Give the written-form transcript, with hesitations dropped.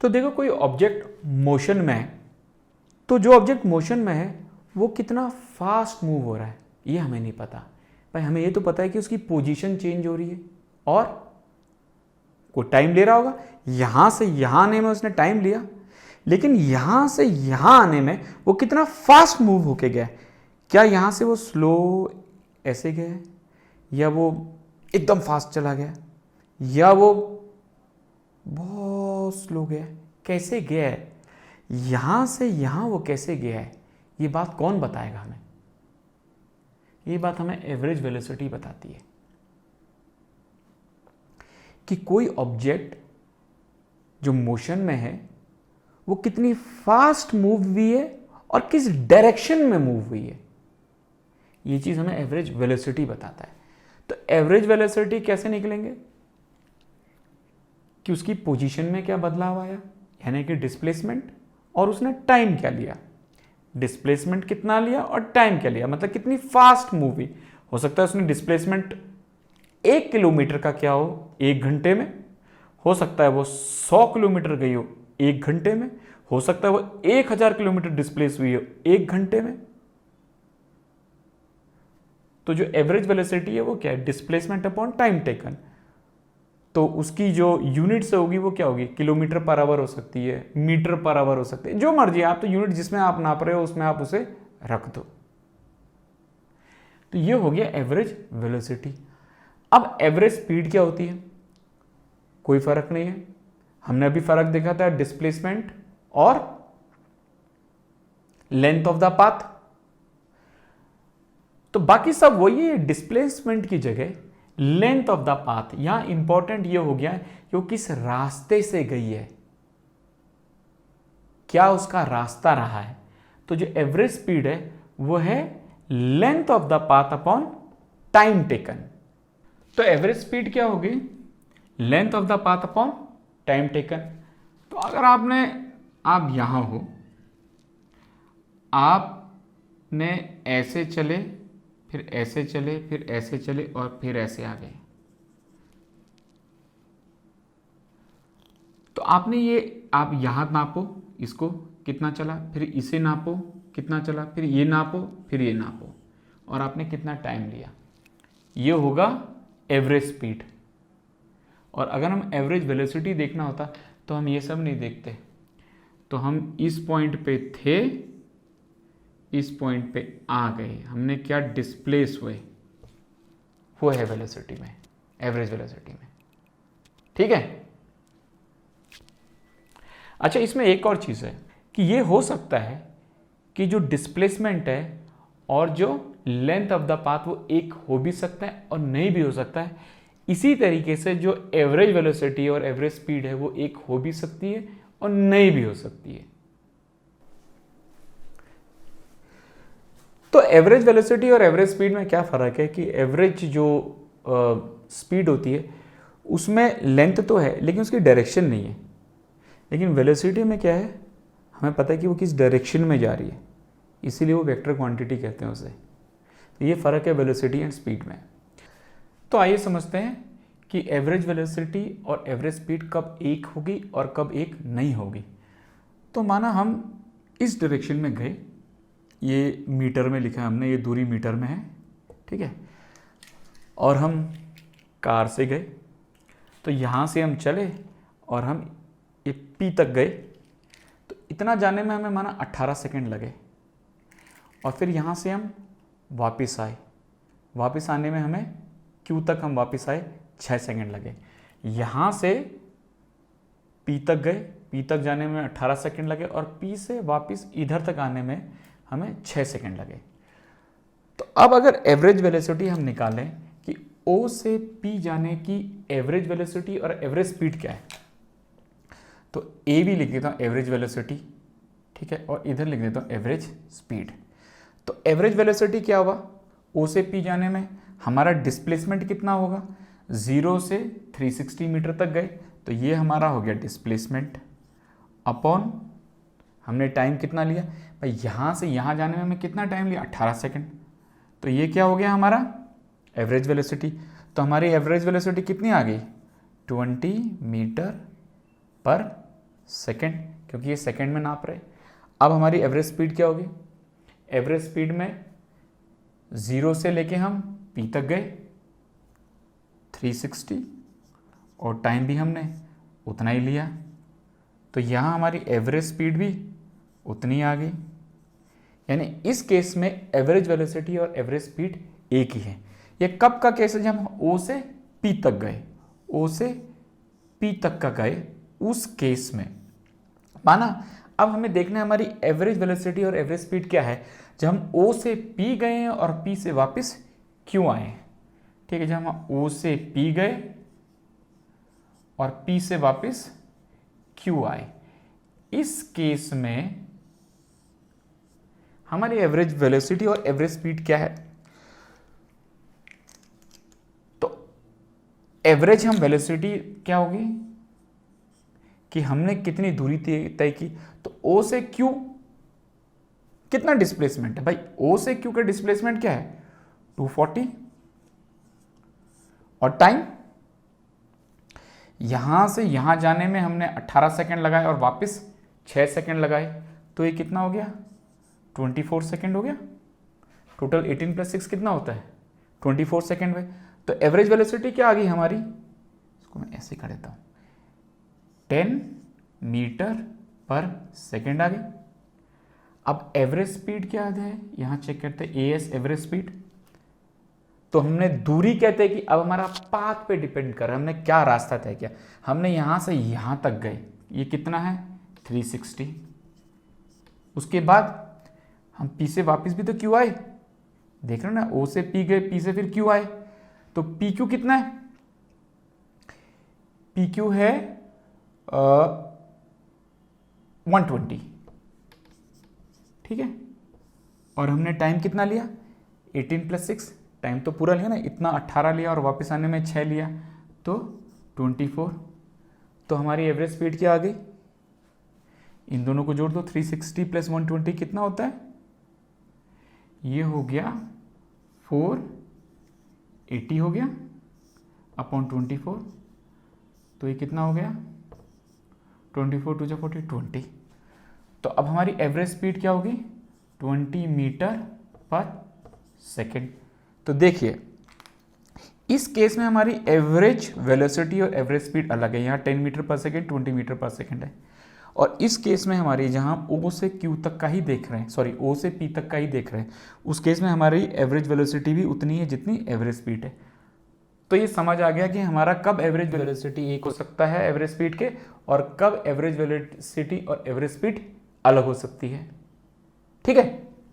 तो देखो कोई ऑब्जेक्ट मोशन में है, तो जो ऑब्जेक्ट मोशन में है वो कितना फास्ट मूव हो रहा है ये हमें नहीं पता। भाई हमें ये तो पता है कि उसकी पोजीशन चेंज हो रही है और कोई टाइम ले रहा होगा। यहां से यहां आने में उसने टाइम लिया, लेकिन यहां से यहां आने में वो कितना फास्ट मूव होके गया। क्या यहां से वो स्लो ऐसे गया है, या वो एकदम फास्ट चला गया, या वो बहुत स्लो गया है, कैसे गया है, यहां से यहां वो कैसे गया है, ये बात कौन बताएगा हमें? ये बात हमें एवरेज वेलोसिटी बताती है कि कोई ऑब्जेक्ट जो मोशन में है वो कितनी फास्ट मूव हुई है और किस डायरेक्शन में मूव हुई है। ये चीज हमें एवरेज वेलोसिटी बताता है। तो एवरेज वेलोसिटी कैसे निकलेंगे कि उसकी पोजीशन में क्या बदलाव आया, यानी कि डिस्प्लेसमेंट, और उसने टाइम क्या लिया। डिस्प्लेसमेंट कितना लिया और टाइम क्या लिया, मतलब कितनी फास्ट मूव हुई। हो सकता है उसने डिस्प्लेसमेंट 1 किलोमीटर का क्या हो 1 घंटे में, हो सकता है वो 100 किलोमीटर गई हो 1 घंटे में, हो सकता है वो 1000 किलोमीटर डिस्प्लेस हुई हो 1 घंटे में। तो जो एवरेज वेलोसिटी है वो क्या है, डिस्प्लेसमेंट अपॉन टाइम टेकन। तो उसकी जो यूनिट से होगी वो क्या होगी, किलोमीटर पर आवर हो सकती है, मीटर पर आवर हो सकती है, जो मर्जी आप तो यूनिट जिसमें आप नाप रहे हो उसमें आप उसे रख दो। तो ये हो गया एवरेज वेलोसिटी। अब एवरेज स्पीड क्या होती है, कोई फर्क नहीं है। हमने अभी फर्क देखा था डिस्प्लेसमेंट और लेंथ ऑफ द पाथ। तो बाकी सब वही है, डिस्प्लेसमेंट की जगह लेंथ ऑफ द पाथ। यहां इंपॉर्टेंट ये हो गया कि वो किस रास्ते से गई है, क्या उसका रास्ता रहा है। तो जो एवरेज स्पीड है वो है length of the path upon time taken. तो एवरेज स्पीड क्या होगी, length of the path upon time taken. तो अगर आप यहां हो, आपने ऐसे चले, फिर ऐसे चले, फिर ऐसे चले और फिर ऐसे आ गए, तो आपने ये, आप यहां नापो इसको कितना चला, फिर इसे नापो कितना चला, फिर ये नापो, फिर ये नापो, और आपने कितना टाइम लिया। ये होगा एवरेज स्पीड। और अगर हम एवरेज वेलोसिटी देखना होता तो हम ये सब नहीं देखते, तो हम इस पॉइंट पे थे, इस पॉइंट पे आ गए, हमने क्या डिस्प्लेस हुए, वो है वेलोसिटी में, एवरेज वेलोसिटी में। ठीक है। अच्छा, इसमें एक और चीज है कि ये हो सकता है कि जो डिस्प्लेसमेंट है और जो लेंथ ऑफ द पाथ वो एक हो भी सकता है और नहीं भी हो सकता है। इसी तरीके से जो एवरेज वेलोसिटी और एवरेज स्पीड है वो एक हो भी सकती है और नहीं भी हो सकती है। तो एवरेज वेलोसिटी और एवरेज स्पीड में क्या फ़र्क है कि एवरेज जो स्पीड होती है उसमें लेंथ तो है लेकिन उसकी डायरेक्शन नहीं है, लेकिन वेलोसिटी में क्या है, हमें पता है कि वो किस डायरेक्शन में जा रही है, इसीलिए वो वेक्टर क्वांटिटी कहते हैं उसे। तो ये फ़र्क है वेलोसिटी एंड स्पीड में। तो आइए समझते हैं कि एवरेज वेलोसिटी और एवरेज स्पीड कब एक होगी और कब एक नहीं होगी। तो माना हम इस डायरेक्शन में गए, ये मीटर में लिखा है हमने, ये दूरी मीटर में है, ठीक है, और हम कार से गए, तो यहाँ से हम चले और हम ये पी तक गए, तो इतना जाने में हमें माना 18 सेकंड लगे, और फिर यहाँ से हम वापस आए, वापस आने में हमें क्यू तक हम वापस आए 6 सेकंड लगे। यहाँ से पी तक गए, पी तक जाने में 18 सेकंड लगे, और पी से वापस इधर तक आने में हमें 6 सेकंड लगे। तो अब अगर एवरेज वेलोसिटी हम निकालें कि ओ से पी जाने की एवरेज वेलोसिटी और एवरेज स्पीड क्या है, तो ए भी लिख देता हूँ एवरेज वेलोसिटी, ठीक है, और इधर लिख देता हूँ एवरेज स्पीड। तो एवरेज वेलोसिटी क्या होगा, ओ से पी जाने में हमारा डिस्प्लेसमेंट कितना होगा, 0 से 360 मीटर तक गए, तो ये हमारा हो गया डिस्प्लेसमेंट अपॉन हमने टाइम कितना लिया भाई, यहाँ से यहाँ जाने में हमें कितना टाइम लिया, 18 सेकंड। तो ये क्या हो गया हमारा एवरेज वेलोसिटी। तो हमारी एवरेज वेलोसिटी कितनी आ गई, 20 मीटर पर सेकेंड, क्योंकि ये सेकेंड में नाप रहे। अब हमारी एवरेज स्पीड क्या होगी? एवरेज स्पीड में 0 से लेके हम p तक गए 360, और टाइम भी हमने उतना ही लिया, तो यहाँ हमारी एवरेज स्पीड भी उतनी आ गई। यानी इस केस में एवरेज वेलोसिटी और एवरेज स्पीड एक ही है। ये कब का केस है? जब हम O से P तक गए, O से P तक का गए उस केस में माना। अब हमें देखना है हमारी एवरेज वेलोसिटी और एवरेज स्पीड क्या है जब हम O से P गए हैं और P से वापस Q आए हैं। ठीक है, जब हम O से P गए और P से वापस Q आए, इस केस में हमारी एवरेज वेलोसिटी और एवरेज स्पीड क्या है? तो एवरेज हम वेलोसिटी क्या होगी कि हमने कितनी दूरी तय की, तो O से Q कितना डिस्प्लेसमेंट है भाई? O से Q का डिस्प्लेसमेंट क्या है? 240, और टाइम यहां से यहां जाने में हमने 18 सेकंड लगाए और वापस 6 सेकंड लगाए, तो ये कितना हो गया? 24 सेकंड हो गया। टोटल 18 + 6 कितना होता है? 24 सेकंड में। तो एवरेज वेलोसिटी क्या आ गई हमारी? इसको मैं ऐसे कर देता हूं, 10 मीटर पर सेकंड आ गई। अब एवरेज स्पीड क्या है? यहां चेक करते हैं, AS एवरेज स्पीड। तो हमने दूरी कहते हैं कि अब हमारा पाथ पे डिपेंड कर रहा है, हमने क्या रास्ता तय किया। हमने यहां से यहां तक गए, ये कितना है? 360। उसके बाद हम P से वापस भी तो Q आए, देख रहे हो ना, O से P गए, P से फिर Q आए, तो PQ कितना है? PQ है 120। ठीक है, और हमने टाइम कितना लिया? 18 + 6, टाइम तो पूरा लिया ना, इतना 18 लिया और वापस आने में 6 लिया, तो 24। तो हमारी एवरेज स्पीड क्या आ गई? इन दोनों को जोड़ दो, 360 + 120 कितना होता है? ये हो गया 480 हो गया अपॉन 24, तो ये कितना हो गया? 24 2 40 20। तो अब हमारी एवरेज स्पीड क्या होगी? 20 मीटर पर सेकेंड। तो देखिए इस केस में हमारी एवरेज वेलोसिटी और एवरेज स्पीड अलग है। यहाँ 10 मीटर पर सेकेंड, 20 मीटर पर सेकेंड है। और इस केस में हमारी जहाँ O से Q तक का ही देख रहे हैं, सॉरी O से P तक का ही देख रहे हैं, उस केस में हमारी एवरेज वेलोसिटी भी उतनी है जितनी एवरेज स्पीड है। तो ये समझ आ गया कि हमारा कब एवरेज वेलोसिटी एक हो सकता है एवरेज स्पीड के, और कब एवरेज वेलोसिटी और एवरेज स्पीड अलग हो सकती है। ठीक है।